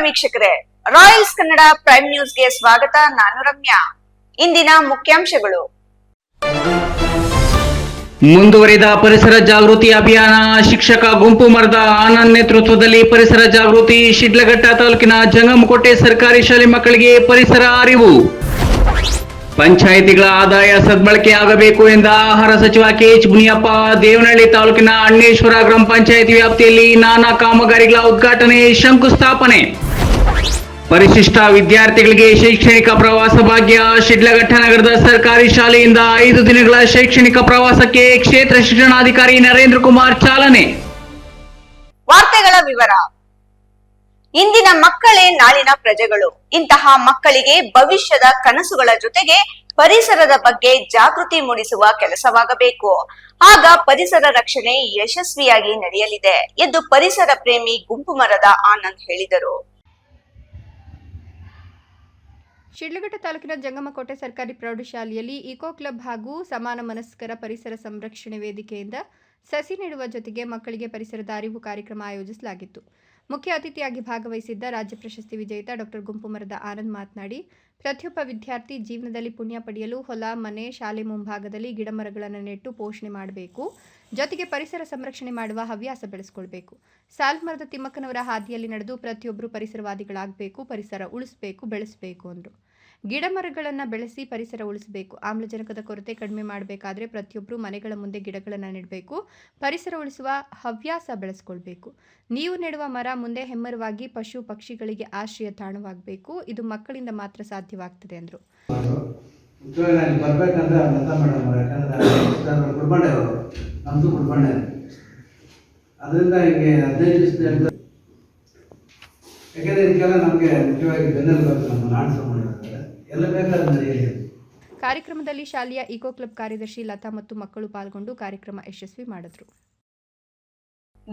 ವೀಕ್ಷಕರೇ, Royals Kannada prime ನ್ಯೂಸ್ಗೆ ಸ್ವಾಗತ. ನಾನು ರಮ್ಯಾ. ಇಂದಿನ ಮುಖ್ಯಾಂಶಗಳು. ಮುಂದುವರಿದ ಪರಿಸರ ಜಾಗೃತಿ ಅಭಿಯಾನ. ಶಿಕ್ಷಕ ಗುಂಪು ಮರದ ಆನಂದ್ ನೇತೃತ್ವದಲ್ಲಿ ಪರಿಸರ ಜಾಗೃತಿ. ಶಿಡ್ಲಘಟ್ಟ ತಾಲೂಕಿನ ಜಂಗಮಕೋಟೆ ಸರ್ಕಾರಿ ಶಾಲೆ ಮಕ್ಕಳಿಗೆ ಪರಿಸರ ಅರಿವು. ಪಂಚಾಯಿತಿಗಳ ಆದಾಯ ಸದ್ಬಳಕೆ ಆಗಬೇಕು ಎಂದ ಆಹಾರ ಸಚಿವ ಕೆಎಚ್ ಮುನಿಯಪ್ಪ. ದೇವನಹಳ್ಳಿ ತಾಲೂಕಿನ ಅಣ್ಣೇಶ್ವರ ಗ್ರಾಮ ಪಂಚಾಯಿತಿ ವ್ಯಾಪ್ತಿಯಲ್ಲಿ ನಾನಾ ಕಾಮಗಾರಿಗಳ ಉದ್ಘಾಟನೆ, ಶಂಕುಸ್ಥಾಪನೆ. ಪರಿಶಿಷ್ಟ ವಿದ್ಯಾರ್ಥಿಗಳಿಗೆ ಶೈಕ್ಷಣಿಕ ಪ್ರವಾಸ ಭಾಗ್ಯ. ಶಿಡ್ಲಘಟ್ಟ ನಗರದ ಸರ್ಕಾರಿ ಶಾಲೆಯಿಂದ 5 ದಿನಗಳ ಶೈಕ್ಷಣಿಕ ಪ್ರವಾಸಕ್ಕೆ ಕ್ಷೇತ್ರ ಶಿಕ್ಷಣಾಧಿಕಾರಿ ನರೇಂದ್ರ ಕುಮಾರ್ ಚಾಲನೆ. ವಾರ್ತೆಗಳ ವಿವರ. ಇಂದಿನ ಮಕ್ಕಳೇ ನಾಳಿನ ಪ್ರಜೆಗಳು. ಇಂತಹ ಮಕ್ಕಳಿಗೆ ಭವಿಷ್ಯದ ಕನಸುಗಳ ಜೊತೆಗೆ ಪರಿಸರದ ಬಗ್ಗೆ ಜಾಗೃತಿ ಮೂಡಿಸುವ ಕೆಲಸವಾಗಬೇಕು. ಆಗ ಪರಿಸರ ರಕ್ಷಣೆ ಯಶಸ್ವಿಯಾಗಿ ನಡೆಯಲಿದೆ ಎಂದು ಪರಿಸರ ಪ್ರೇಮಿ ಗುಂಪು ಮರದ ಆನಂದ್ ಹೇಳಿದರು. ಶಿಡ್ಲಘಟ್ಟ ತಾಲೂಕಿನ ಜಂಗಮಕೋಟೆ ಸರ್ಕಾರಿ ಪ್ರೌಢಶಾಲೆಯಲ್ಲಿ ಇಕೋ ಕ್ಲಬ್ ಹಾಗೂ ಸಮಾನ ಮನಸ್ಕರ ಪರಿಸರ ಸಂರಕ್ಷಣೆ ವೇದಿಕೆಯಿಂದ ಸಸಿ ನೆಡುವ ಜೊತೆಗೆ ಮಕ್ಕಳಿಗೆ ಪರಿಸರದ ಅರಿವು ಕಾರ್ಯಕ್ರಮ ಆಯೋಜಿಸಲಾಗಿತ್ತು. ಮುಖ್ಯ ಅತಿಥಿಯಾಗಿ ಭಾಗವಹಿಸಿದ್ದ ರಾಜ್ಯ ಪ್ರಶಸ್ತಿ ವಿಜೇತ ಡಾಕ್ಟರ್ ಗುಂಪು ಮರದ ಆನಂದ್ ಮಾತನಾಡಿ, ಪ್ರತಿಯೊಬ್ಬ ವಿದ್ಯಾರ್ಥಿ ಜೀವನದಲ್ಲಿ ಪುಣ್ಯ ಪಡೆಯಲು ಹೊಲ, ಮನೆ, ಶಾಲೆ ಮುಂಭಾಗದಲ್ಲಿ ಗಿಡಮರಗಳನ್ನು ನೆಟ್ಟು ಪೋಷಣೆ ಮಾಡಬೇಕು. ಜೊತೆಗೆ ಪರಿಸರ ಸಂರಕ್ಷಣೆ ಮಾಡುವ ಹವ್ಯಾಸ ಬೆಳೆಸಿಕೊಳ್ಬೇಕು. ಸಾಲುಮರದ ತಿಮ್ಮಕ್ಕನವರ ಹಾದಿಯಲ್ಲಿ ನಡೆದು ಪ್ರತಿಯೊಬ್ಬರು ಪರಿಸರವಾದಿಗಳಾಗಬೇಕು, ಪರಿಸರ ಉಳಿಸಬೇಕು, ಬೆಳೆಸಬೇಕು ಅಂದರು. ಗಿಡ ಮರಗಳನ್ನು ಬೆಳೆಸಿ ಪರಿಸರ ಉಳಿಸಬೇಕು. ಆಮ್ಲಜನಕದ ಕೊರತೆ ಕಡಿಮೆ ಮಾಡಬೇಕಾದ್ರೆ ಪ್ರತಿಯೊಬ್ಬರು ಮನೆಗಳ ಮುಂದೆ ಗಿಡಗಳನ್ನು ನೆಡಬೇಕು. ಪರಿಸರ ಉಳಿಸುವ ಹವ್ಯಾಸ ಬೆಳೆಸ್ಕೊಳ್ಬೇಕು. ನೀವು ನೆಡುವ ಮರ ಮುಂದೆ ಹೆಮ್ಮರವಾಗಿ ಪಶು ಪಕ್ಷಿಗಳಿಗೆ ಆಶ್ರಯ ತಾಣವಾಗಬೇಕು. ಇದು ಮಕ್ಕಳಿಂದ ಮಾತ್ರ ಸಾಧ್ಯವಾಗ್ತದೆ ಎಂದರು. ಅದರಿಂದ ಹೀಗೆ 15 ಯಾಕೆಂದರೆ ಇದಕ್ಕೆಲ್ಲ ನಮಗೆ ಮುಖ್ಯವಾಗಿ ಬೆನ್ನೆಲು ಬೇಕು. ನಮ್ಮ ನಾಡು ಸಂಬಂಧ ಎಲ್ಲ ಬೇಕಾದ ನಡೆಯಲಿ. ಕಾರ್ಯಕ್ರಮದಲ್ಲಿ ಶಾಲೆಯ ಇಕೋ ಕ್ಲಬ್ ಕಾರ್ಯದರ್ಶಿ ಲತಾ ಮತ್ತು ಮಕ್ಕಳು ಪಾಲ್ಗೊಂಡು ಕಾರ್ಯಕ್ರಮ ಯಶಸ್ವಿ ಮಾಡಿದ್ರು.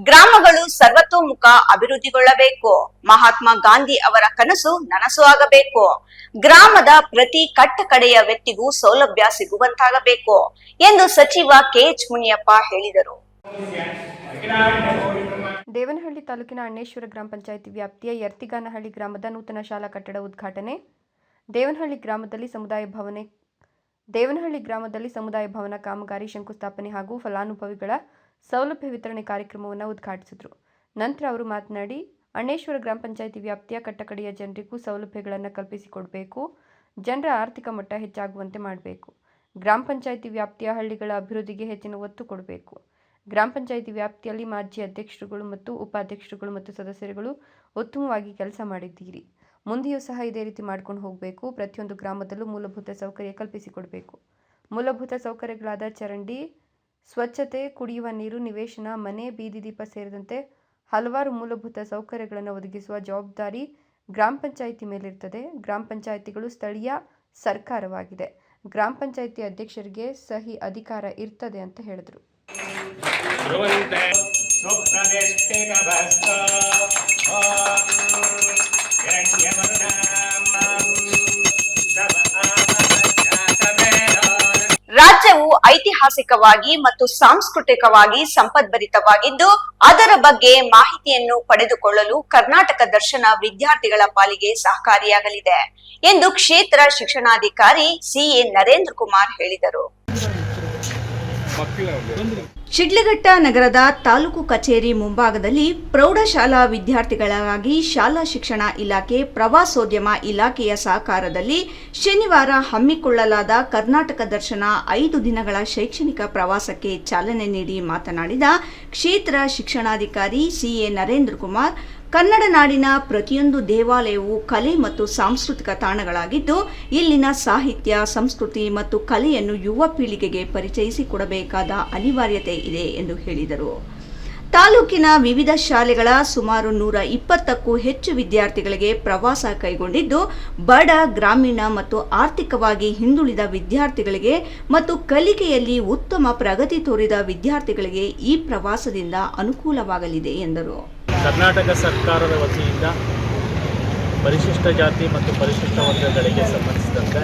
ಗ್ರಾಮಗಳು ಸರ್ವತೋಮುಖ ಅಭಿವೃದ್ಧಿಗೊಳ್ಳಬೇಕು. ಮಹಾತ್ಮ ಗಾಂಧಿ ಅವರ ಕನಸು ನನಸು ಆಗಬೇಕು. ಗ್ರಾಮದ ಪ್ರತಿ ಕಟ್ಟ ಕಡೆಯ ವ್ಯಕ್ತಿಗೂ ಸೌಲಭ್ಯ ಸಿಗುವಂತಾಗಬೇಕು ಎಂದು ಸಚಿವ ಕೆಎಚ್ ಮುನಿಯಪ್ಪ ಹೇಳಿದರು. ದೇವನಹಳ್ಳಿ ತಾಲೂಕಿನ ಅಣ್ಣೇಶ್ವರ ಗ್ರಾಮ ಪಂಚಾಯಿತಿ ವ್ಯಾಪ್ತಿಯ ಯರ್ತಿಗಾನಹಳ್ಳಿ ಗ್ರಾಮದ ನೂತನ ಶಾಲಾ ಕಟ್ಟಡ ಉದ್ಘಾಟನೆ. ದೇವನಹಳ್ಳಿ ಗ್ರಾಮದಲ್ಲಿ ಸಮುದಾಯ ಭವನ ಕಾಮಗಾರಿ ಶಂಕುಸ್ಥಾಪನೆ ಹಾಗೂ ಫಲಾನುಭವಿಗಳ ಸೌಲಭ್ಯ ವಿತರಣೆ ಕಾರ್ಯಕ್ರಮವನ್ನು ಉದ್ಘಾಟಿಸಿದರು. ನಂತರ ಅವರು ಮಾತನಾಡಿ, ಅಣ್ಣೇಶ್ವರ ಗ್ರಾಮ ಪಂಚಾಯಿತಿ ವ್ಯಾಪ್ತಿಯ ಕಟ್ಟಕಡೆಯ ಜನರಿಗೂ ಸೌಲಭ್ಯಗಳನ್ನು ಕಲ್ಪಿಸಿಕೊಡಬೇಕು. ಜನರ ಆರ್ಥಿಕ ಮಟ್ಟ ಹೆಚ್ಚಾಗುವಂತೆ ಮಾಡಬೇಕು. ಗ್ರಾಮ ಪಂಚಾಯಿತಿ ವ್ಯಾಪ್ತಿಯ ಹಳ್ಳಿಗಳ ಅಭಿವೃದ್ಧಿಗೆ ಹೆಚ್ಚಿನ ಒತ್ತು ಕೊಡಬೇಕು. ಗ್ರಾಮ ಪಂಚಾಯಿತಿ ವ್ಯಾಪ್ತಿಯಲ್ಲಿ ಮಾಜಿ ಅಧ್ಯಕ್ಷರುಗಳು ಮತ್ತು ಉಪಾಧ್ಯಕ್ಷರುಗಳು ಮತ್ತು ಸದಸ್ಯರುಗಳು ಉತ್ತಮವಾಗಿ ಕೆಲಸ ಮಾಡಿದ್ದೀರಿ. ಮುಂದೆಯೂ ಸಹ ಇದೇ ರೀತಿ ಮಾಡ್ಕೊಂಡು ಹೋಗಬೇಕು. ಪ್ರತಿಯೊಂದು ಗ್ರಾಮದಲ್ಲೂ ಮೂಲಭೂತ ಸೌಕರ್ಯ ಕಲ್ಪಿಸಿಕೊಡಬೇಕು. ಮೂಲಭೂತ ಸೌಕರ್ಯಗಳಾದ ಚರಂಡಿ, ಸ್ವಚ್ಛತೆ, ಕುಡಿಯುವ ನೀರು, ನಿವೇಶನ, ಮನೆ, ಬೀದಿ ದೀಪ ಸೇರಿದಂತೆ ಹಲವಾರು ಮೂಲಭೂತ ಸೌಕರ್ಯಗಳನ್ನು ಒದಗಿಸುವ ಜವಾಬ್ದಾರಿ ಗ್ರಾಮ ಪಂಚಾಯಿತಿ ಮೇಲಿರ್ತದೆ. ಗ್ರಾಮ ಪಂಚಾಯಿತಿಗಳು ಸ್ಥಳೀಯ ಸರ್ಕಾರವಾಗಿದೆ. ಗ್ರಾಮ ಪಂಚಾಯಿತಿ ಅಧ್ಯಕ್ಷರಿಗೆ ಸಹಿ ಅಧಿಕಾರ ಇರ್ತದೆ ಅಂತ ಹೇಳಿದರು. ರಾಜ್ಯವು ಐತಿಹಾಸಿಕವಾಗಿ ಮತ್ತು ಸಾಂಸ್ಕೃತಿಕವಾಗಿ ಸಂಪದ್ಭರಿತವಾಗಿದ್ದು, ಅದರ ಬಗ್ಗೆ ಮಾಹಿತಿಯನ್ನು ಪಡೆದುಕೊಳ್ಳಲು ಕರ್ನಾಟಕ ದರ್ಶನ ವಿದ್ಯಾರ್ಥಿಗಳ ಪಾಲಿಗೆ ಸಹಕಾರಿಯಾಗಲಿದೆ ಎಂದು ಕ್ಷೇತ್ರ ಶಿಕ್ಷಣಾಧಿಕಾರಿ ಸಿಎ ನರೇಂದ್ರ ಕುಮಾರ್ ಹೇಳಿದರು. ಶಿಡ್ಲಘಟ್ಟ ನಗರದ ತಾಲೂಕು ಕಚೇರಿ ಮುಂಭಾಗದಲ್ಲಿ ಪ್ರೌಢಶಾಲಾ ವಿದ್ಯಾರ್ಥಿಗಳಿಗಾಗಿ ಶಾಲಾ ಶಿಕ್ಷಣ ಇಲಾಖೆ, ಪ್ರವಾಸೋದ್ಯಮ ಇಲಾಖೆಯ ಸಹಕಾರದಲ್ಲಿ ಶನಿವಾರ ಹಮ್ಮಿಕೊಳ್ಳಲಾದ ಕರ್ನಾಟಕ ದರ್ಶನ 5 ದಿನಗಳ ಶೈಕ್ಷಣಿಕ ಪ್ರವಾಸಕ್ಕೆ ಚಾಲನೆ ನೀಡಿ ಮಾತನಾಡಿದ ಕ್ಷೇತ್ರ ಶಿಕ್ಷಣಾಧಿಕಾರಿ ಸಿಎ ನರೇಂದ್ರ ಕುಮಾರ್, ಕನ್ನಡ ನಾಡಿನ ಪ್ರತಿಯೊಂದು ದೇವಾಲಯವು ಕಲೆ ಮತ್ತು ಸಾಂಸ್ಕೃತಿಕ ತಾಣಗಳಾಗಿದ್ದು, ಇಲ್ಲಿನ ಸಾಹಿತ್ಯ, ಸಂಸ್ಕೃತಿ ಮತ್ತು ಕಲೆಯನ್ನು ಯುವ ಪೀಳಿಗೆಗೆ ಪರಿಚಯಿಸಿಕೊಡಬೇಕಾದ ಅನಿವಾರ್ಯತೆ ಇದೆ ಎಂದು ಹೇಳಿದರು. ತಾಲೂಕಿನ ವಿವಿಧ ಶಾಲೆಗಳ ಸುಮಾರು 120ಕ್ಕೂ ಹೆಚ್ಚು ವಿದ್ಯಾರ್ಥಿಗಳಿಗೆ ಪ್ರವಾಸ ಕೈಗೊಂಡಿದ್ದು, ಬಡ, ಗ್ರಾಮೀಣ ಮತ್ತು ಆರ್ಥಿಕವಾಗಿ ಹಿಂದುಳಿದ ವಿದ್ಯಾರ್ಥಿಗಳಿಗೆ ಮತ್ತು ಕಲಿಕೆಯಲ್ಲಿ ಉತ್ತಮ ಪ್ರಗತಿ ತೋರಿದ ವಿದ್ಯಾರ್ಥಿಗಳಿಗೆ ಈ ಪ್ರವಾಸದಿಂದ ಅನುಕೂಲವಾಗಲಿದೆ ಎಂದರು. ಕರ್ನಾಟಕ ಸರ್ಕಾರದ ವತಿಯಿಂದ ಪರಿಶಿಷ್ಟ ಜಾತಿ ಮತ್ತು ಪರಿಶಿಷ್ಟ ವರ್ಗಗಳಿಗೆ ಸಂಬಂಧಿಸಿದಂತೆ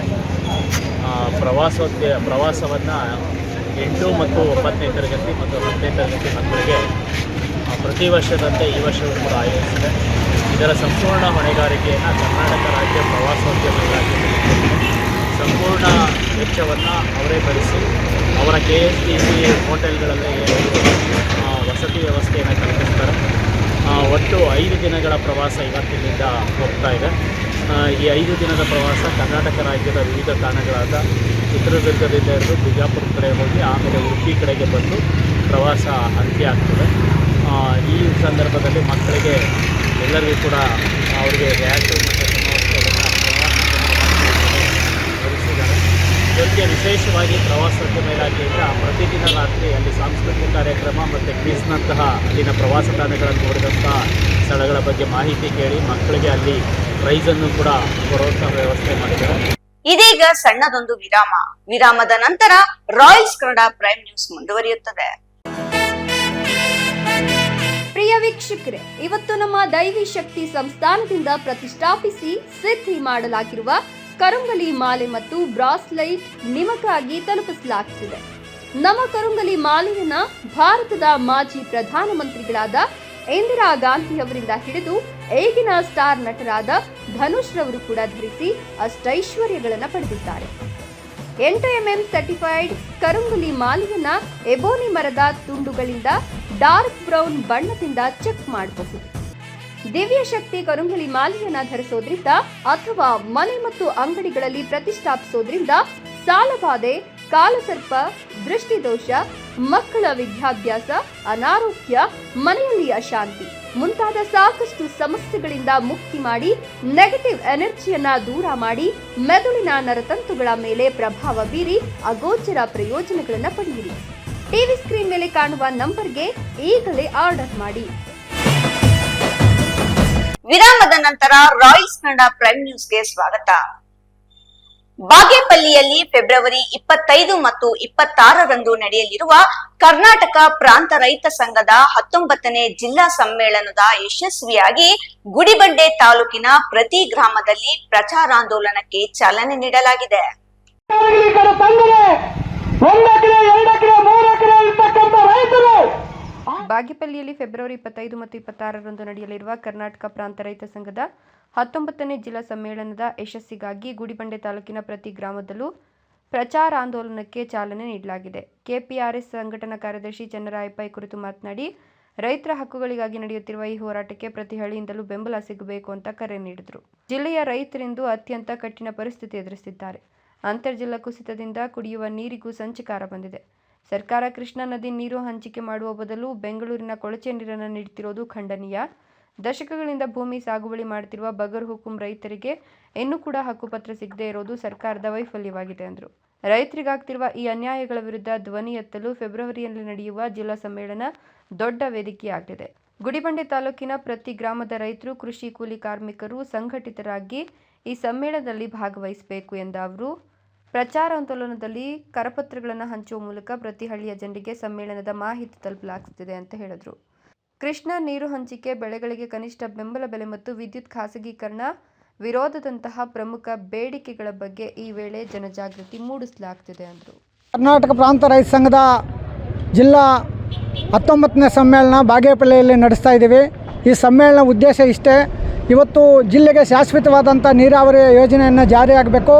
ಪ್ರವಾಸವನ್ನು 8 ಮತ್ತು 9ನೇ ತರಗತಿ ಮತ್ತು 10ನೇ ತರಗತಿ ಮಕ್ಕಳಿಗೆ ಪ್ರತಿ ವರ್ಷದಂತೆ ಈ ವರ್ಷವೂ ಕೂಡ ಆಯೋಜಿಸಿದೆ. ಇದರ ಸಂಪೂರ್ಣ ಹೊಣೆಗಾರಿಕೆಯನ್ನು ಕರ್ನಾಟಕ ರಾಜ್ಯ ಪ್ರವಾಸೋದ್ಯಮ ಇಲಾಖೆ ಸಂಪೂರ್ಣ ವೆಚ್ಚವನ್ನು ಅವರೇ ಭರಿಸಿ ಅವರ KSTC ಹೋಟೆಲ್ಗಳಲ್ಲೇ ವಸತಿ ವ್ಯವಸ್ಥೆಯನ್ನು ಕಲ್ಪಿಸ್ತಾರೆ. ಒಟ್ಟು 5 ದಿನಗಳ ಪ್ರವಾಸ ಇವತ್ತಿನಿಂದ ಹೋಗ್ತಾ ಇದೆ. ಈ 5 ದಿನದ ಪ್ರವಾಸ ಕರ್ನಾಟಕ ರಾಜ್ಯದ ವಿವಿಧ ತಾಣಗಳಾದ ಚಿತ್ರದುರ್ಗದಿಂದ ಹಿಡಿದು ಬಿಜಾಪುರ ಕಡೆ ಹೋಗಿ ಆಮೇಲೆ ಉಡುಪಿ ಕಡೆಗೆ ಬಂದು ಪ್ರವಾಸ ಅಂತ್ಯ ಆಗ್ತದೆ. ಈ ಸಂದರ್ಭದಲ್ಲಿ ಮಕ್ಕಳಿಗೆ ಎಲ್ಲರಿಗೂ ಕೂಡ ಅವರಿಗೆ ರ್ಯಾಟು ಮತ್ತು ಭರಿಸಿದ್ದಾರೆ. ಇದಕ್ಕೆ ವಿಶೇಷವಾಗಿ ಪ್ರವಾಸೋದ್ಯಮ ಇಲಾಖೆಯಿಂದ ಪ್ರತಿದಿನ ರಾತ್ರಿ ಅಲ್ಲಿ ಸಾಂಸ್ಕೃತಿಕ ಕಾರ್ಯಕ್ರಮ ಮತ್ತು ಕ್ವಿಜ್ನಂತಹ ಅಲ್ಲಿನ ಪ್ರವಾಸ ತಾಣಗಳನ್ನು ನೋಡಿದಂಥ ಸ್ಥಳಗಳ ಬಗ್ಗೆ ಮಾಹಿತಿ ಕೇಳಿ ಮಕ್ಕಳಿಗೆ ಅಲ್ಲಿ ಪ್ರೈಸನ್ನು ಕೂಡ ಕೊಡುವಂಥ ವ್ಯವಸ್ಥೆ ಮಾಡಿದ್ದಾರೆ. ಇದೀಗ ಸಣ್ಣದೊಂದು ವಿರಾಮದ ನಂತರ ರಾಯಲ್ಸ್ ಕನ್ನಡ ಪ್ರೈಮ್ ನ್ಯೂಸ್ ಮುಂದುವರಿಯುತ್ತದೆ. ಪ್ರಿಯ ವೀಕ್ಷಕರೇ, ಇವತ್ತು ನಮ್ಮ ದೈವಿ ಶಕ್ತಿ ಸಂಸ್ಥಾನದಿಂದ ಪ್ರತಿಷ್ಠಾಪಿಸಿ ಸಿದ್ಧಿ ಮಾಡಲಾಗಿರುವ ಕರುಂಗಲಿ ಮಾಲೆ ಮತ್ತು ಬ್ರಾಸ್ಲೈಟ್ ನಿಮಗಾಗಿ ತಲುಪಿಸಲಾಗುತ್ತಿದೆ. ನಮ್ಮ ಕರುಂಗಲಿ ಮಾಲೆಯನ್ನ ಭಾರತದ ಮಾಜಿ ಪ್ರಧಾನಮಂತ್ರಿಗಳಾದ ಇಂದಿರಾ ಗಾಂಧಿ ಅವರಿಂದ ಹಿಡಿದು ಈಗಿನ ಸ್ಟಾರ್ ನಟರಾದ ಧನುಷ್ ರವರು ಕೂಡ ಧರಿಸಿ ಅಷ್ಟೈಶ್ವರ್ಯಗಳನ್ನು ಪಡೆದಿದ್ದಾರೆ. 8 mm ಸರ್ಟಿಫೈಡ್ ಕರುಂಗಲಿ ಮಾಲೆಯನ್ನ ಎಬೋನಿ ಮರದ ತುಂಡುಗಳಿಂದ ಡಾರ್ಕ್ ಬ್ರೌನ್ ಬಣ್ಣದಿಂದ ಚೆಕ್ ಮಾಡಬಹುದು. ದಿವ್ಯ ಶಕ್ತಿ ಕರುಂಗಲಿ ಮಾಲೆಯನ್ನ ಧರಿಸೋದ್ರಿಂದ ಅಥವಾ ಮನೆ ಮತ್ತು ಅಂಗಡಿಗಳಲ್ಲಿ ಪ್ರತಿಷ್ಠಾಪಿಸೋದ್ರಿಂದ ಸಾಲಬಾಧೆ, ಕಾಲಸರ್ಪ, ದೃಷ್ಟಿದೋಷ, ಮಕ್ಕಳ ವಿದ್ಯಾಭ್ಯಾಸ, ಅನಾರೋಗ್ಯ, ಮನೆಯಲ್ಲಿ ಅಶಾಂತಿ ಮುಂತಾದ ಸಾಕಷ್ಟು ಸಮಸ್ಯೆಗಳಿಂದ ಮುಕ್ತಿ ಮಾಡಿ ನೆಗೆಟಿವ್ ಎನರ್ಜಿಯನ್ನ ದೂರ ಮಾಡಿ ಮೆದುಳಿನ ನರತಂತುಗಳ ಮೇಲೆ ಪ್ರಭಾವ ಬೀರಿ ಅಗೋಚರ ಪ್ರಯೋಜನಗಳನ್ನು ಪಡೆಯಿರಿ. ಟಿವಿ ಸ್ಕ್ರೀನ್ ಮೇಲೆ ಕಾಣುವ ನಂಬರ್ಗೆ ಈಗಲೇ ಆರ್ಡರ್ ಮಾಡಿ. ವಿರಾಮದ ನಂತರ ರಾಯಲ್ಸ್ ಕನ್ನಡ ಪ್ರೈಮ್ ನ್ಯೂಸ್ಗೆ ಸ್ವಾಗತ. ಬಾಗೇಪಲ್ಲಿಯಲ್ಲಿ ಫೆಬ್ರವರಿ 25 ಮತ್ತು 26ರಂದು ನಡೆಯಲಿರುವ ಕರ್ನಾಟಕ ಪ್ರಾಂತ ರೈತ ಸಂಘದ 19ನೇ ಜಿಲ್ಲಾ ಸಮ್ಮೇಳನದ ಯಶಸ್ವಿಯಾಗಿ ಗುಡಿಬಂಡೆ ತಾಲೂಕಿನ ಪ್ರತಿ ಗ್ರಾಮದಲ್ಲಿ ಪ್ರಚಾರಾಂದೋಲನಕ್ಕೆ ಚಾಲನೆ ನೀಡಲಾಗಿದೆ. ಬಾಗೇಪಲ್ಲಿಯಲ್ಲಿ ಫೆಬ್ರವರಿ 25 ಮತ್ತು 26ರಂದು ನಡೆಯಲಿರುವ ಕರ್ನಾಟಕ ಪ್ರಾಂತ ರೈತ ಸಂಘದ 19ನೇ ಜಿಲ್ಲಾ ಸಮ್ಮೇಳನದ ಯಶಸ್ಸಿಗಾಗಿ ಗುಡಿಬಂಡೆ ತಾಲೂಕಿನ ಪ್ರತಿ ಗ್ರಾಮದಲ್ಲೂ ಪ್ರಚಾರಾಂದೋಲನಕ್ಕೆ ಚಾಲನೆ ನೀಡಲಾಗಿದೆ. ಕೆಪಿಆರ್ಎಸ್ ಸಂಘಟನಾ ಕಾರ್ಯದರ್ಶಿ ಚನ್ನರಾಯಪ್ಪ ಈ ಕುರಿತು ಮಾತನಾಡಿ, ರೈತರ ಹಕ್ಕುಗಳಿಗಾಗಿ ನಡೆಯುತ್ತಿರುವ ಈ ಹೋರಾಟಕ್ಕೆ ಪ್ರತಿ ಹಳ್ಳಿಯಿಂದಲೂ ಬೆಂಬಲ ಸಿಗಬೇಕು ಅಂತ ಕರೆ ನೀಡಿದರು. ಜಿಲ್ಲೆಯ ರೈತರಿಂದು ಅತ್ಯಂತ ಕಠಿಣ ಪರಿಸ್ಥಿತಿ ಎದುರಿಸುತ್ತಿದ್ದಾರೆ. ಅಂತರ್ಜಲ ಕುಸಿತದಿಂದ ಕುಡಿಯುವ ನೀರಿಗೂ ಸಂಚಕಾರ ಬಂದಿದೆ. ಸರ್ಕಾರ ಕೃಷ್ಣಾ ನದಿ ನೀರು ಹಂಚಿಕೆ ಮಾಡುವ ಬದಲು ಬೆಂಗಳೂರಿನ ಕೊಳಚೆ ನೀರನ್ನು ನೀಡುತ್ತಿರುವುದು ಖಂಡನೀಯ. ದಶಕಗಳಿಂದ ಭೂಮಿ ಸಾಗುವಳಿ ಮಾಡುತ್ತಿರುವ ಬಗರ್ ಹುಕುಂ ರೈತರಿಗೆ ಇನ್ನೂ ಕೂಡ ಹಕ್ಕುಪತ್ರ ಸಿಗದೇ ಇರೋದು ಸರ್ಕಾರದ ವೈಫಲ್ಯವಾಗಿದೆ ಎಂದರು. ರೈತರಿಗಾಗ್ತಿರುವ ಈ ಅನ್ಯಾಯಗಳ ವಿರುದ್ಧ ಧ್ವನಿ ಎತ್ತಲು ಫೆಬ್ರವರಿಯಲ್ಲಿ ನಡೆಯುವ ಜಿಲ್ಲಾ ಸಮ್ಮೇಳನ ದೊಡ್ಡ ವೇದಿಕೆಯಾಗಲಿದೆ. ಗುಡಿಬಂಡೆ ತಾಲೂಕಿನ ಪ್ರತಿ ಗ್ರಾಮದ ರೈತರು, ಕೃಷಿ ಕೂಲಿ ಕಾರ್ಮಿಕರು ಸಂಘಟಿತರಾಗಿ ಈ ಸಮ್ಮೇಳನದಲ್ಲಿ ಭಾಗವಹಿಸಬೇಕು ಎಂದ ಅವರು, ಪ್ರಚಾರಾಂದೋಲನದಲ್ಲಿ ಕರಪತ್ರಗಳನ್ನು ಹಂಚುವ ಮೂಲಕ ಪ್ರತಿ ಹಳ್ಳಿಯ ಜನರಿಗೆ ಸಮ್ಮೇಳನದ ಮಾಹಿತಿ ತಲುಪಲಾಗುತ್ತಿದೆ ಅಂತ ಹೇಳಿದರು. ಕೃಷ್ಣಾ ನೀರು ಹಂಚಿಕೆ, ಬೆಳೆಗಳಿಗೆ ಕನಿಷ್ಠ ಬೆಂಬಲ ಬೆಲೆ ಮತ್ತು ವಿದ್ಯುತ್ ಖಾಸಗೀಕರಣ ವಿರೋಧದಂತಹ ಪ್ರಮುಖ ಬೇಡಿಕೆಗಳ ಬಗ್ಗೆ ಈ ವೇಳೆ ಜನಜಾಗೃತಿ ಮೂಡಿಸಲಾಗುತ್ತಿದೆ ಎಂದರು. ಕರ್ನಾಟಕ ಪ್ರಾಂತ ರೈತ ಸಂಘದ ಜಿಲ್ಲಾ 19ನೇ ಸಮ್ಮೇಳನ ಬಾಗೇಪಲ್ಲಿಯಲ್ಲಿ ನಡೆಸ್ತಾ ಇದ್ದೀವಿ. ಈ ಸಮ್ಮೇಳನ ಉದ್ದೇಶ ಇಷ್ಟೇ, ಇವತ್ತು ಜಿಲ್ಲೆಗೆ ಶಾಶ್ವತವಾದಂಥ ನೀರಾವರಿ ಯೋಜನೆಯನ್ನು ಜಾರಿಯಾಗಬೇಕು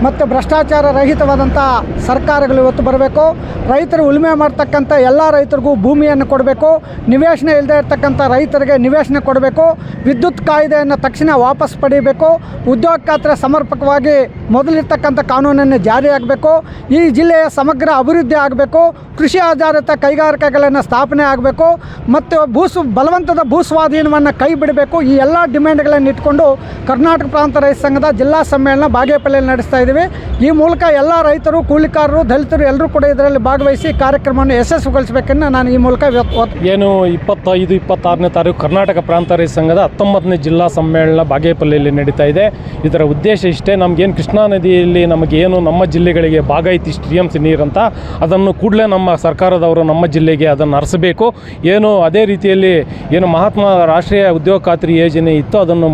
ಮತ್ತು ಭ್ರಷ್ಟಾಚಾರ ರಹಿತವಾದಂಥ ಸರ್ಕಾರಗಳು ಇವತ್ತು ಬರಬೇಕು. ರೈತರು ಉಳುಮೆ ಮಾಡ್ತಕ್ಕಂಥ ಎಲ್ಲ ರೈತರಿಗೂ ಭೂಮಿಯನ್ನು ಕೊಡಬೇಕು. ನಿವೇಶನ ಇಲ್ಲದೆ ಇರ್ತಕ್ಕಂಥ ರೈತರಿಗೆ ನಿವೇಶನ ಕೊಡಬೇಕು. ವಿದ್ಯುತ್ ಕಾಯ್ದೆಯನ್ನು ತಕ್ಷಣ ವಾಪಸ್ ಪಡೆಯಬೇಕು. ಉದ್ಯೋಗ ಖಾತ್ರಿ ಸಮರ್ಪಕವಾಗಿ ಮೊದಲಿರ್ತಕ್ಕಂಥ ಕಾನೂನನ್ನು ಜಾರಿಯಾಗಬೇಕು. ಈ ಜಿಲ್ಲೆಯ ಸಮಗ್ರ ಅಭಿವೃದ್ಧಿ ಆಗಬೇಕು. ಕೃಷಿ ಆಧಾರಿತ ಕೈಗಾರಿಕೆಗಳನ್ನು ಸ್ಥಾಪನೆ ಆಗಬೇಕು ಮತ್ತು ಬಲವಂತದ ಭೂಸ್ವಾಧೀನವನ್ನು ಕೈ ಬಿಡಬೇಕು. ಈ ಎಲ್ಲ ಡಿಮ್ಯಾಂಡ್ಗಳನ್ನು ಇಟ್ಕೊಂಡು ಕರ್ನಾಟಕ ಪ್ರಾಂತ ರೈತ ಸಂಘದ ಜಿಲ್ಲಾ ಸಮ್ಮೇಳನ ಬಾಗೇಪಲ್ಲಿಯಲ್ಲಿ ನಡೆಸ್ತಾ ಇದ್ದೀವಿ. ಈ ಮೂಲಕ ಎಲ್ಲ ರೈತರು, ಕೂಲಿಕಾರರು, ದಲಿತರು ಎಲ್ಲರೂ ಕೂಡ ಇದರಲ್ಲಿ ಭಾಗವಹಿಸಿ ಕಾರ್ಯಕ್ರಮವನ್ನು ಯಶಸ್ವಿಗೊಳಿಸಬೇಕೆಂದು ನಾನು ಈ ಮೂಲಕ ಏನು 25-26ನೇ ತಾರೀಕು ಕರ್ನಾಟಕ ಪ್ರಾಂತ ರೈತ ಸಂಘದ 19ನೇ ಜಿಲ್ಲಾ ಸಮ್ಮೇಳನ ಬಾಗೇಪಲ್ಲಿಯಲ್ಲಿ ನಡೀತಾ ಇದೆ. ಇದರ ಉದ್ದೇಶ ಇಷ್ಟೇ, ನಮಗೇನು ಕೃಷ್ಣ ಕೃಷ್ಣಾ ನದಿಯಲ್ಲಿ ನಮಗೇನು ನಮ್ಮ ಜಿಲ್ಲೆಗಳಿಗೆ ಭಾಗ ಐತಿ TMC ನೀರಂತ ಅದನ್ನು ಕೂಡಲೇ ನಮ್ಮ ಸರ್ಕಾರದವರು ನಮ್ಮ ಜಿಲ್ಲೆಗೆ ಅದನ್ನು ಹರಿಸಬೇಕು. ಏನು ಅದೇ ರೀತಿಯಲ್ಲಿ ಏನು ಮಹಾತ್ಮ ರಾಷ್ಟ್ರೀಯ ಉದ್ಯೋಗ ಖಾತ್ರಿ ಯೋಜನೆ ಇತ್ತು ಅದನ್ನು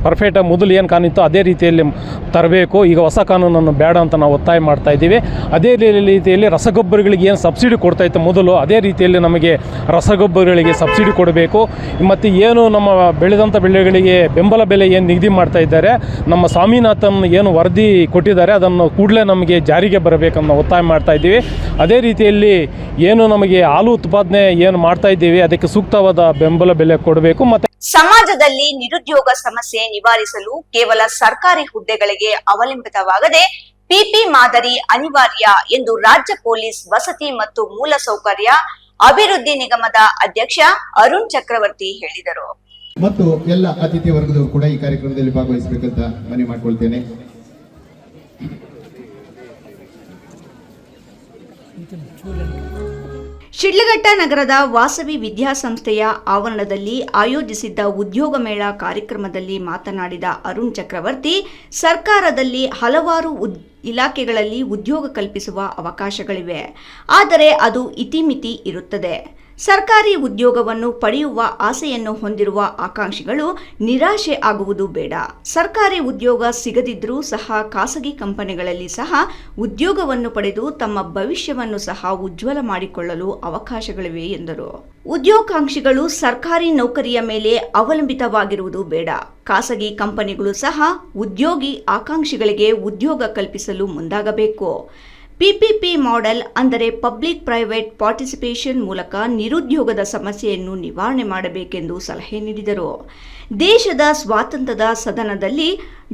ಪರ್ಫೆಕ್ಟಾಗಿ ಮೊದಲು ಏನು ಕಾನಿತ್ತು ಅದೇ ರೀತಿಯಲ್ಲಿ ತರಬೇಕು. ಈಗ ಹೊಸ ಕಾನೂನನ್ನು ಬೇಡ ಅಂತ ನಾವು ಒತ್ತಾಯ ಮಾಡ್ತಾ ಇದ್ದೀವಿ. ಅದೇ ರೀತಿಯಲ್ಲಿ ರಸಗೊಬ್ಬರಗಳಿಗೆ ಏನು ಸಬ್ಸಿಡಿ ಕೊಡ್ತಾ ಇತ್ತು ಮೊದಲು ಅದೇ ರೀತಿಯಲ್ಲಿ ನಮಗೆ ರಸಗೊಬ್ಬರಗಳಿಗೆ ಸಬ್ಸಿಡಿ ಕೊಡಬೇಕು. ಮತ್ತು ಏನು ನಮ್ಮ ಬೆಳೆದಂಥ ಬೆಳೆಗಳಿಗೆ ಬೆಂಬಲ ಬೆಲೆ ಏನು ನಿಗದಿ ಮಾಡ್ತಾ ಇದ್ದಾರೆ, ನಮ್ಮ ಸ್ವಾಮಿನಾಥನ್ ಏನು ವರದಿ ಕೊಟ್ಟಿದ್ದಾರೆ ಅದನ್ನು ಕೂಡಲೇ ನಮಗೆ ಜಾರಿಗೆ ಬರಬೇಕನ್ನೋ ಒತ್ತಾಯ ಮಾಡ್ತಾ ಇದ್ದೀವಿ. ಅದೇ ರೀತಿಯಲ್ಲಿ ಏನು ನಮಗೆ ಹಾಲು ಉತ್ಪಾದನೆ ಏನು ಮಾಡ್ತಾ ಇದ್ದೀವಿ ಅದಕ್ಕೆ ಸೂಕ್ತವಾದ ಬೆಂಬಲ ಬೆಲೆ ಕೊಡಬೇಕು. ಮತ್ತು ಸಮಾಜದಲ್ಲಿ ನಿರುದ್ಯೋಗ ಸಮಸ್ಯೆ ನಿವಾರಿಸಲು ಕೇವಲ ಸರ್ಕಾರಿ ಹುದ್ದೆಗಳಿಗೆ ಅವಲಂಬಿತವಾಗದೆ ಪಿಪಿ ಮಾದರಿ ಅನಿವಾರ್ಯ ಎಂದು ರಾಜ್ಯ ಪೊಲೀಸ್ ವಸತಿ ಮತ್ತು ಮೂಲಸೌಕರ್ಯ ಅಭಿವೃದ್ಧಿ ನಿಗಮದ ಅಧ್ಯಕ್ಷ ಅರುಣ್ ಚಕ್ರವರ್ತಿ ಹೇಳಿದರು. ಮತ್ತು ಎಲ್ಲ ಅತಿಥಿ ವರ್ಗದವರು ಕೂಡ ಈ ಕಾರ್ಯಕ್ರಮದಲ್ಲಿ ಭಾಗವಹಿಸಬೇಕಂತ ಮನವಿ ಮಾಡಿಕೊಳ್ತೇನೆ. ಶಿಡ್ಲಘಟ್ಟ ನಗರದ ವಾಸವಿ ವಿದ್ಯಾಸಂಸ್ಥೆಯ ಆವರಣದಲ್ಲಿ ಆಯೋಜಿಸಿದ್ದ ಉದ್ಯೋಗ ಮೇಳ ಕಾರ್ಯಕ್ರಮದಲ್ಲಿ ಮಾತನಾಡಿದ ಅರುಣ್ ಚಕ್ರವರ್ತಿ, ಸರ್ಕಾರದಲ್ಲಿ ಹಲವಾರು ಇಲಾಖೆಗಳಲ್ಲಿ ಉದ್ಯೋಗ ಕಲ್ಪಿಸುವ ಅವಕಾಶಗಳಿವೆ, ಆದರೆ ಅದು ಇತಿಮಿತಿ ಇರುತ್ತದೆ. ಸರ್ಕಾರಿ ಉದ್ಯೋಗವನ್ನು ಪಡೆಯುವ ಆಸೆಯನ್ನು ಹೊಂದಿರುವ ಆಕಾಂಕ್ಷಿಗಳು ನಿರಾಶೆ ಆಗುವುದು ಬೇಡ. ಸರ್ಕಾರಿ ಉದ್ಯೋಗ ಸಿಗದಿದ್ದರೂ ಸಹ ಖಾಸಗಿ ಕಂಪನಿಗಳಲ್ಲಿ ಸಹ ಉದ್ಯೋಗವನ್ನು ಪಡೆದು ತಮ್ಮ ಭವಿಷ್ಯವನ್ನು ಸಹ ಉಜ್ವಲ ಮಾಡಿಕೊಳ್ಳಲು ಅವಕಾಶಗಳಿವೆ ಎಂದರು. ಉದ್ಯೋಗಾಕಾಂಕ್ಷಿಗಳು ಸರ್ಕಾರಿ ನೌಕರಿಯ ಮೇಲೆ ಅವಲಂಬಿತವಾಗಿರುವುದು ಬೇಡ. ಖಾಸಗಿ ಕಂಪನಿಗಳು ಸಹ ಉದ್ಯೋಗಿ ಆಕಾಂಕ್ಷಿಗಳಿಗೆ ಉದ್ಯೋಗ ಕಲ್ಪಿಸಲು ಮುಂದಾಗಬೇಕು. PPP ಮಾಡೆಲ್ ಅಂದರೆ ಪಬ್ಲಿಕ್ ಪ್ರೈವೇಟ್ ಪಾರ್ಟಿಸಿಪೇಷನ್ ಮೂಲಕ ನಿರುದ್ಯೋಗದ ಸಮಸ್ಯೆಯನ್ನು ನಿವಾರಣೆ ಮಾಡಬೇಕೆಂದು ಸಲಹೆ ನೀಡಿದರು. ದೇಶದ ಸ್ವಾತಂತ್ರ್ಯದ ಸದನದಲ್ಲಿ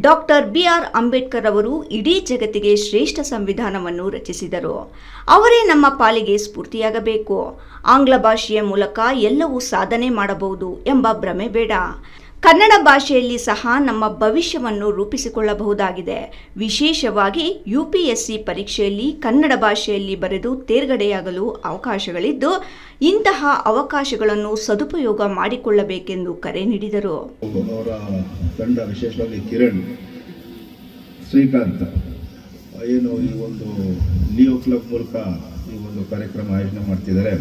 ಡಾಕ್ಟರ್ BR ಅಂಬೇಡ್ಕರ್ ಅವರು ಇಡೀ ಜಗತ್ತಿಗೆ ಶ್ರೇಷ್ಠ ಸಂವಿಧಾನವನ್ನು ರಚಿಸಿದರು. ಅವರೇ ನಮ್ಮ ಪಾಲಿಗೆ ಸ್ಫೂರ್ತಿಯಾಗಬೇಕು. ಆಂಗ್ಲ ಭಾಷೆಯ ಮೂಲಕ ಎಲ್ಲವೂ ಸಾಧನೆ ಮಾಡಬಹುದು ಎಂಬ ಭ್ರಮೆ ಬೇಡ. ಕನ್ನಡ ಭಾಷೆಯಲ್ಲಿ ಸಹ ನಮ್ಮ ಭವಿಷ್ಯವನ್ನು ರೂಪಿಸಿಕೊಳ್ಳಬಹುದಾಗಿದೆ. ವಿಶೇಷವಾಗಿ UPSC ಪರೀಕ್ಷೆಯಲ್ಲಿ ಕನ್ನಡ ಭಾಷೆಯಲ್ಲಿ ಬರೆದು ತೇರ್ಗಡೆಯಾಗಲು ಅವಕಾಶಗಳಿದ್ದು, ಇಂತಹ ಅವಕಾಶಗಳನ್ನು ಸದುಪಯೋಗ ಮಾಡಿಕೊಳ್ಳಬೇಕೆಂದು ಕರೆ ನೀಡಿದರು. ಅವರ ತಂಡ ವಿಶೇಷವಾಗಿ ಕಿರಣ್, ಶ್ರೀಕಾಂತ್ ಏನು ಈ ಒಂದು ಲಿಯೋ ಕ್ಲಬ್ ಮೂಲಕ ಈ ಒಂದು ಕಾರ್ಯಕ್ರಮ ಆಯೋಜನೆ ಮಾಡ್ತಿದ್ದಾರೆ.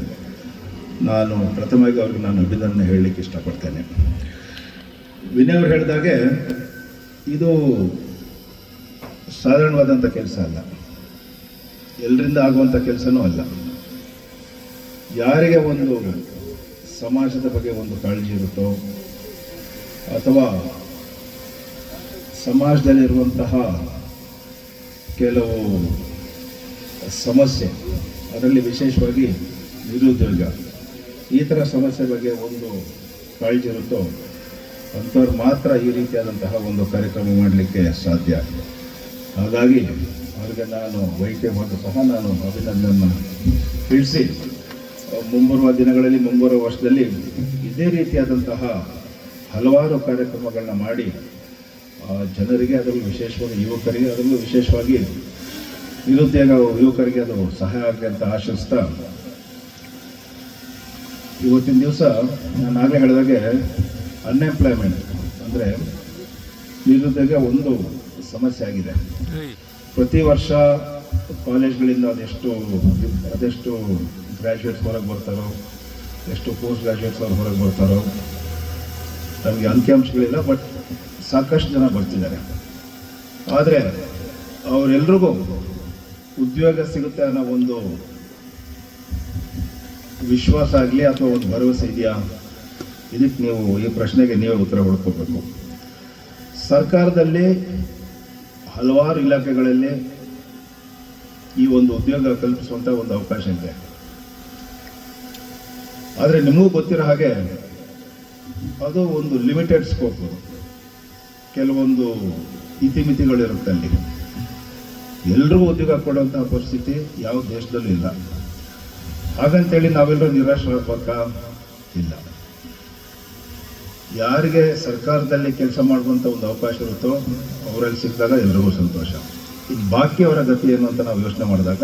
ನಾನು ಪ್ರಥಮವಾಗಿ ಅವ್ರಿಗೆ ನಾನು ಅಭಿನಂದನೆ ಹೇಳಲಿಕ್ಕೆ ಇಷ್ಟಪಡ್ತೇನೆ. ವಿನಯ್ ಅವರು ಹೇಳಿದಾಗೆ ಇದು ಸಾಧಾರಣವಾದಂಥ ಕೆಲಸ ಅಲ್ಲ, ಎಲ್ಲರಿಂದ ಆಗುವಂಥ ಕೆಲಸನೂ ಅಲ್ಲ. ಯಾರಿಗೆ ಒಂದು ಸಮಾಜದ ಬಗ್ಗೆ ಒಂದು ಕಾಳಜಿ ಇರುತ್ತೋ ಅಥವಾ ಸಮಾಜದಲ್ಲಿರುವಂತಹ ಕೆಲವು ಸಮಸ್ಯೆ, ಅದರಲ್ಲಿ ವಿಶೇಷವಾಗಿ ನಿರುದ್ಯೋಗ, ಈ ಥರ ಸಮಸ್ಯೆ ಬಗ್ಗೆ ಒಂದು ಕಾಳಜಿ ಇರುತ್ತೋ ಅಂಥವ್ರು ಮಾತ್ರ ಈ ರೀತಿಯಾದಂತಹ ಒಂದು ಕಾರ್ಯಕ್ರಮ ಮಾಡಲಿಕ್ಕೆ ಸಾಧ್ಯ. ಹಾಗಾಗಿ ಅವರಿಗೆ ನಾನು ವೈಯಕ್ತಿಕವಾಗಿ ಸಹ ನಾನು ಅಭಿನಂದನೆ ತಿಳಿಸಿ, ಮುಂಬರುವ ದಿನಗಳಲ್ಲಿ ಮುಂಬರುವ ವರ್ಷದಲ್ಲಿ ಇದೇ ರೀತಿಯಾದಂತಹ ಹಲವಾರು ಕಾರ್ಯಕ್ರಮಗಳನ್ನ ಮಾಡಿ ಜನರಿಗೆ, ಅದರಲ್ಲೂ ವಿಶೇಷವಾಗಿ ಯುವಕರಿಗೆ, ಅದರಲ್ಲೂ ವಿಶೇಷವಾಗಿ ನಿರುದ್ಯೋಗ ಯುವಕರಿಗೆ ಅದು ಸಹಾಯ ಆಗಲಿ ಅಂತ ಆಶಿಸ್ತಾ, ಇವತ್ತಿನ ದಿವಸ ನಾನು ಆಗಲೇ ಹೇಳಿದಾಗೆ ಅನ್ಎಂಪ್ಲಾಯ್ಮೆಂಟ್ ಅಂದರೆ ನಿರುದ್ಯೋಗ ಒಂದು ಸಮಸ್ಯೆ ಆಗಿದೆ. ಪ್ರತಿ ವರ್ಷ ಕಾಲೇಜ್ಗಳಿಂದ ಅದೆಷ್ಟು ಗ್ರ್ಯಾಜುಯೇಟ್ಸ್ ಹೊರಗೆ ಬರ್ತಾರೋ, ಎಷ್ಟು ಪೋಸ್ಟ್ ಗ್ರ್ಯಾಜುಯೇಟ್ಸ್ ಅವ್ರು ಹೊರಗೆ ಬರ್ತಾರೋ ನಮಗೆ ಅಂಕಿಅಂಶಗಳಿಲ್ಲ, ಬಟ್ ಸಾಕಷ್ಟು ಜನ ಬರ್ತಿದ್ದಾರೆ. ಆದರೆ ಅವರೆಲ್ರಿಗೂ ಉದ್ಯೋಗ ಸಿಗುತ್ತೆ ಅನ್ನೋ ಒಂದು ವಿಶ್ವಾಸ ಆಗಲಿ ಅಥವಾ ಒಂದು ಭರವಸೆ ಇದೆಯಾ? ಇದಕ್ಕೆ ನೀವು ಈ ಪ್ರಶ್ನೆಗೆ ನೀವೇ ಉತ್ತರ ಹುಡುಕಬೇಕು. ಸರ್ಕಾರದಲ್ಲಿ ಹಲವಾರು ಇಲಾಖೆಗಳಲ್ಲಿ ಈ ಒಂದು ಉದ್ಯೋಗ ಕಲ್ಪಿಸುವಂಥ ಒಂದು ಅವಕಾಶ ಇದೆ. ಆದರೆ ನಿಮಗೂ ಗೊತ್ತಿರೋ ಹಾಗೆ ಅದು ಒಂದು ಲಿಮಿಟೆಡ್ ಸ್ಕೋಪ್, ಕೆಲವೊಂದು ಇತಿಮಿತಿಗಳಿರುತ್ತೆ. ಅಲ್ಲಿ ಎಲ್ರಿಗೂ ಉದ್ಯೋಗ ಕೊಡುವಂತಹ ಪರಿಸ್ಥಿತಿ ಯಾವ ದೇಶದಲ್ಲೂ ಇಲ್ಲ. ಹಾಗಂತೇಳಿ ನಾವೆಲ್ಲರೂ ನಿರಾಶರಾಗಬೇಕಾ? ಇಲ್ಲ. ಯಾರಿಗೆ ಸರ್ಕಾರದಲ್ಲಿ ಕೆಲಸ ಮಾಡುವಂಥ ಒಂದು ಅವಕಾಶ ಇರುತ್ತೋ ಅವರಲ್ಲಿ ಸಿಕ್ಕಿದಾಗ ಎಲ್ರಿಗೂ ಸಂತೋಷ. ಇದು ಬಾಕಿಯವರ ಗತಿ ಏನು ಅಂತ ನಾವು ಯೋಚನೆ ಮಾಡಿದಾಗ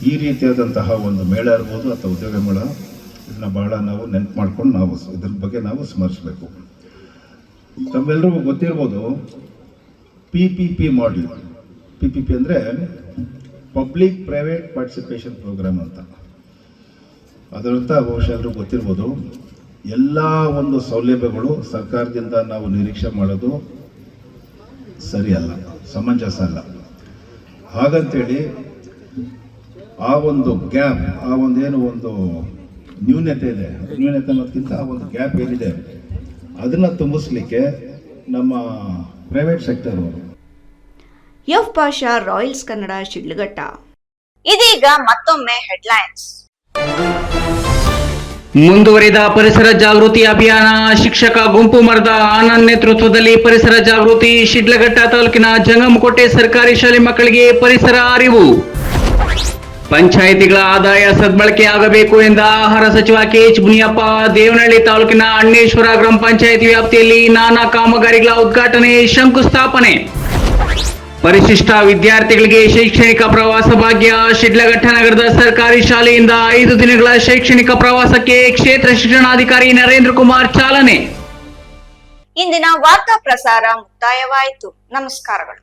ಈ ರೀತಿಯಾದಂತಹ ಒಂದು ಮೇಳ ಇರ್ಬೋದು ಅಥವಾ ಉದ್ಯೋಗ ಮೇಳ, ಇದನ್ನ ಬಹಳ ನಾವು ನೆನಪು ಮಾಡ್ಕೊಂಡು ನಾವು ಇದ್ರ ಬಗ್ಗೆ ನಾವು ಸ್ಮರಿಸಬೇಕು. ತಮ್ಮೆಲ್ಲರಿಗೂ ಗೊತ್ತಿರ್ಬೋದು, PPP ಮಾಡೆಲ್. PPP ಅಂದರೆ ಪಬ್ಲಿಕ್ ಪ್ರೈವೇಟ್ ಪಾರ್ಟಿಸಿಪೇಷನ್ ಪ್ರೋಗ್ರಾಮ್ ಅಂತ. ಅದರಂಥ ಬಹುಶಃ ಎಲ್ಲರೂ ಗೊತ್ತಿರ್ಬೋದು, ಎಲ್ಲ ಒಂದು ಸೌಲಭ್ಯಗಳು ಸರ್ಕಾರದಿಂದ ನಾವು ನಿರೀಕ್ಷೆ ಮಾಡೋದು ಸರಿಯಲ್ಲ, ಸಮಂಜಸ ಅಲ್ಲ. ಹಾಗಂತೇಳಿ ಆ ಒಂದು ಗ್ಯಾಪ್, ಆ ಒಂದೇನು ಒಂದು ನ್ಯೂನತೆ ಇದೆ, ನ್ಯೂನತೆ ಅನ್ನೋದಕ್ಕಿಂತ ಆ ಒಂದು ಗ್ಯಾಪ್ ಏನಿದೆ ಅದನ್ನು ತುಂಬಿಸ್ಲಿಕ್ಕೆ ನಮ್ಮ ಪ್ರೈವೇಟ್ ಸೆಕ್ಟರ್ ಅವರು. F Pasha, royals Kannada, Shidlaghatta. ಇದೀಗ ಮತ್ತೊಮ್ಮೆ ಹೆಡ್ಲೈನ್ಸ್. ಮುಂದುವರಿದ ಪರಿಸರ ಜಾಗೃತಿ ಅಭಿಯಾನ. ಶಿಕ್ಷಕ ಗುಂಪು ಮರದ ಆನಂದ್ ನೇತೃತ್ವದಲ್ಲಿ ಪರಿಸರ ಜಾಗೃತಿ. ಶಿಡ್ಲಘಟ್ಟ ತಾಲೂಕಿನ ಜಂಗಮಕೋಟೆ ಸರ್ಕಾರಿ ಶಾಲೆ ಮಕ್ಕಳಿಗೆ ಪರಿಸರ ಅರಿವು. ಪಂಚಾಯಿತಿಗಳ ಆದಾಯ ಸದ್ಬಳಕೆ ಆಗಬೇಕು ಎಂದ ಆಹಾರ ಸಚಿವ KH ಮುನಿಯಪ್ಪ. ದೇವನಹಳ್ಳಿ ತಾಲೂಕಿನ ಅಣ್ಣೇಶ್ವರ ಗ್ರಾಮ ಪಂಚಾಯಿತಿ ವ್ಯಾಪ್ತಿಯಲ್ಲಿ ನಾನಾ ಕಾಮಗಾರಿಗಳ ಉದ್ಘಾಟನೆ, ಶಂಕುಸ್ಥಾಪನೆ. ಪರಿಶಿಷ್ಟ ವಿದ್ಯಾರ್ಥಿಗಳಿಗೆ ಶೈಕ್ಷಣಿಕ ಪ್ರವಾಸ ಭಾಗ್ಯ. ಶಿಡ್ಲಘಟ್ಟ ನಗರದ ಸರ್ಕಾರಿ ಶಾಲೆಯಿಂದ 5 ದಿನಗಳ ಶೈಕ್ಷಣಿಕ ಪ್ರವಾಸಕ್ಕೆ ಕ್ಷೇತ್ರ ಶಿಕ್ಷಣಾಧಿಕಾರಿ ನರೇಂದ್ರ ಕುಮಾರ್ ಚಾಲನೆ. ಇಂದಿನ ವಾರ್ತಾ ಪ್ರಸಾರ ಮುಕ್ತಾಯವಾಯಿತು. ನಮಸ್ಕಾರಗಳು.